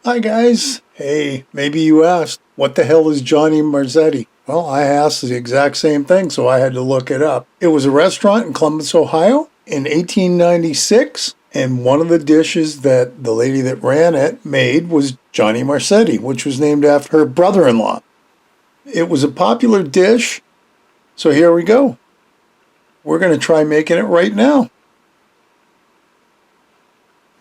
Hi guys. Hey, maybe you asked, what the hell is Johnny Marzetti? Well, I asked the exact same thing, so I had to look it up. It was a restaurant in Columbus, Ohio in 1896, and one of the dishes that the lady that ran it made was Johnny Marzetti, which was named after her brother-in-law. It was a popular dish, so here we go. We're going to try making it right now.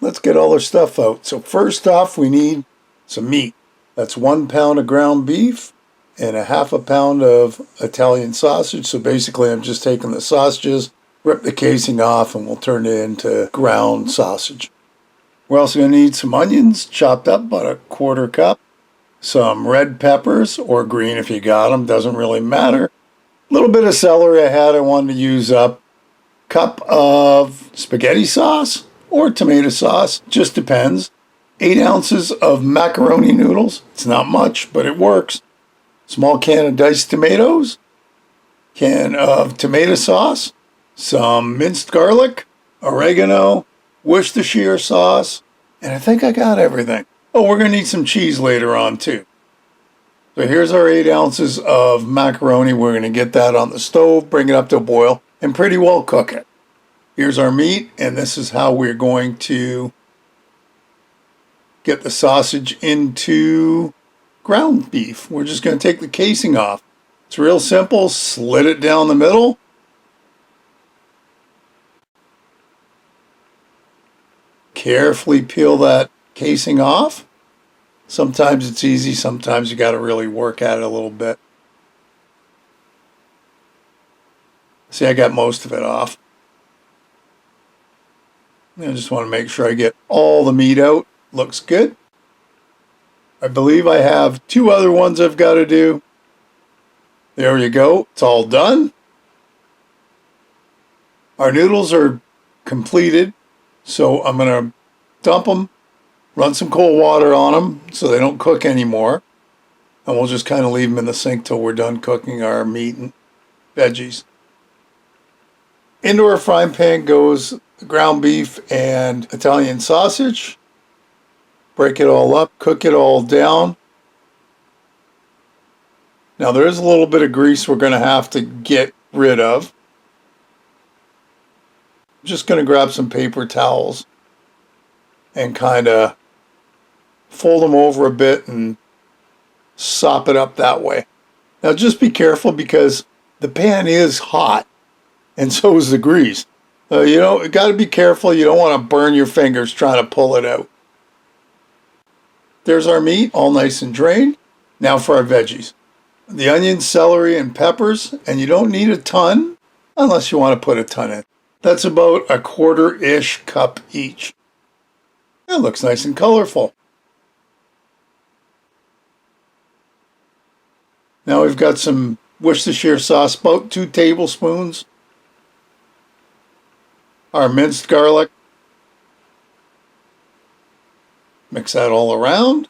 Let's get all our stuff out. So first off, we need some meat. That's 1 pound of ground beef and a half a pound of Italian sausage. So basically I'm just taking the sausages, rip the casing off, and we'll turn it into ground sausage. We're also going to need some onions, chopped up about a quarter cup, some red peppers, or green if you got them, doesn't really matter. A little bit of celery I wanted to use up. Cup of spaghetti sauce or tomato sauce, just depends. 8 ounces of macaroni noodles. It's not much, but it works. Small can of diced tomatoes. Can of tomato sauce. Some minced garlic, oregano, Worcestershire sauce, and I think I got everything. Oh, we're going to need some cheese later on too. So here's our 8 ounces of macaroni. We're going to get that on the stove, bring it up to a boil, and pretty well cook it. Here's our meat, and this is how we're going to get the sausage into ground beef. We're just going to take the casing off. It's real simple. Slit it down the middle. Carefully peel that casing off. Sometimes it's easy, sometimes you got to really work at it a little bit. See, I got most of it off. I just want to make sure I get all the meat out. Looks good. I believe I have 2 other ones I've got to do. There you go. It's all done. Our noodles are completed, so I'm going to dump them, run some cold water on them so they don't cook anymore, and we'll just kind of leave them in the sink till we're done cooking our meat and veggies. Into our frying pan goes the ground beef and Italian sausage. Break it all up, cook it all down. Now there is a little bit of grease we're going to have to get rid of. I'm just going to grab some paper towels and kind of fold them over a bit and sop it up that way. Now just be careful because the pan is hot and so is the grease. You got to be careful. You don't want to burn your fingers trying to pull it out. There's our meat, all nice and drained. Now for our veggies. The onions, celery, and peppers, and you don't need a ton unless you want to put a ton in. That's about a quarter-ish cup each. It looks nice and colorful. Now we've got some Worcestershire sauce, about 2 tablespoons. Our minced garlic. Mix that all around.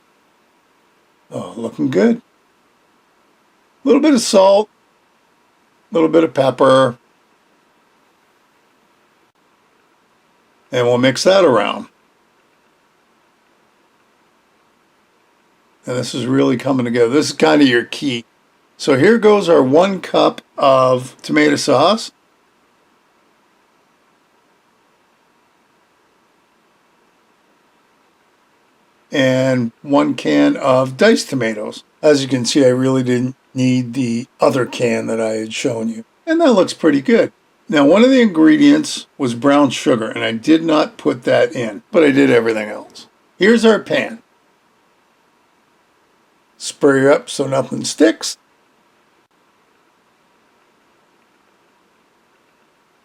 Oh, looking good. A little bit of salt, a little bit of pepper, and we'll mix that around. And this is really coming together. This is kind of your key. So here goes our 1 cup of tomato sauce. And 1 can of diced tomatoes. As you can see, I really didn't need the other can that I had shown you. And that looks pretty good. Now, one of the ingredients was brown sugar, and I did not put that in, but I did everything else. Here's our pan. Spray up so nothing sticks.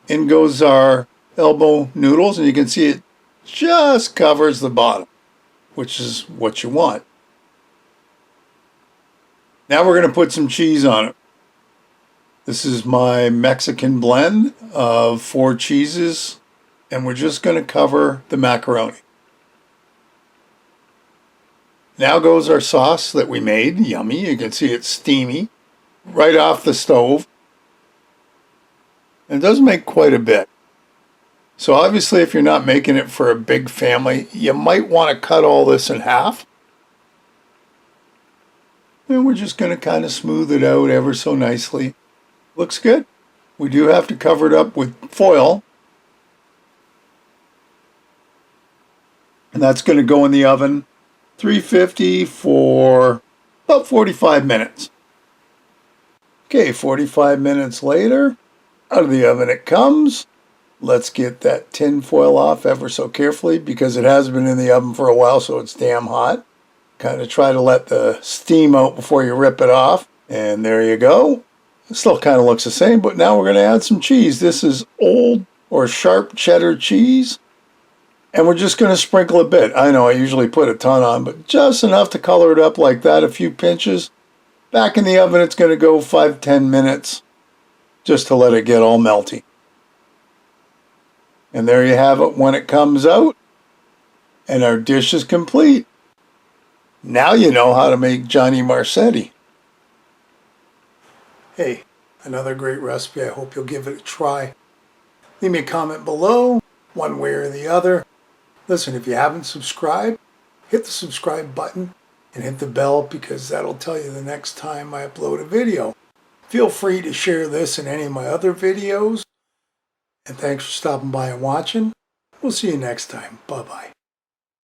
In goes our elbow noodles, and you can see it just covers the bottom, which is what you want. Now we're going to put some cheese on it. This is my Mexican blend of 4 cheeses, and we're just going to cover the macaroni. Now goes our sauce that we made. Yummy. You can see it's steamy right off the stove. And it does make quite a bit. So obviously if you're not making it for a big family, you might want to cut all this in half And we're just going to kind of smooth it out ever so nicely. Looks good. We do have to cover it up with foil. And that's going to go in the oven, 350 for about 45 minutes. Okay, 45 minutes later, out of the oven it comes. Let's get that tin foil off ever so carefully because it has been in the oven for a while, so it's damn hot. Kind of try to let the steam out before you rip it off. And there you go. It still kind of looks the same, but now we're going to add some cheese. This is old or sharp cheddar cheese. And we're just going to sprinkle a bit. I know I usually put a ton on, but just enough to color it up like that, a few pinches. Back in the oven, it's going to go 5-10 minutes just to let it get all melty. And there you have it when it comes out. And our dish is complete. Now you know how to make Johnny Marzetti. Hey, another great recipe. I hope you'll give it a try. Leave me a comment below, one way or the other. Listen, if you haven't subscribed, hit the subscribe button and hit the bell because that'll tell you the next time I upload a video. Feel free to share this and any of my other videos. And thanks for stopping by and watching. We'll see you next time. Bye-bye.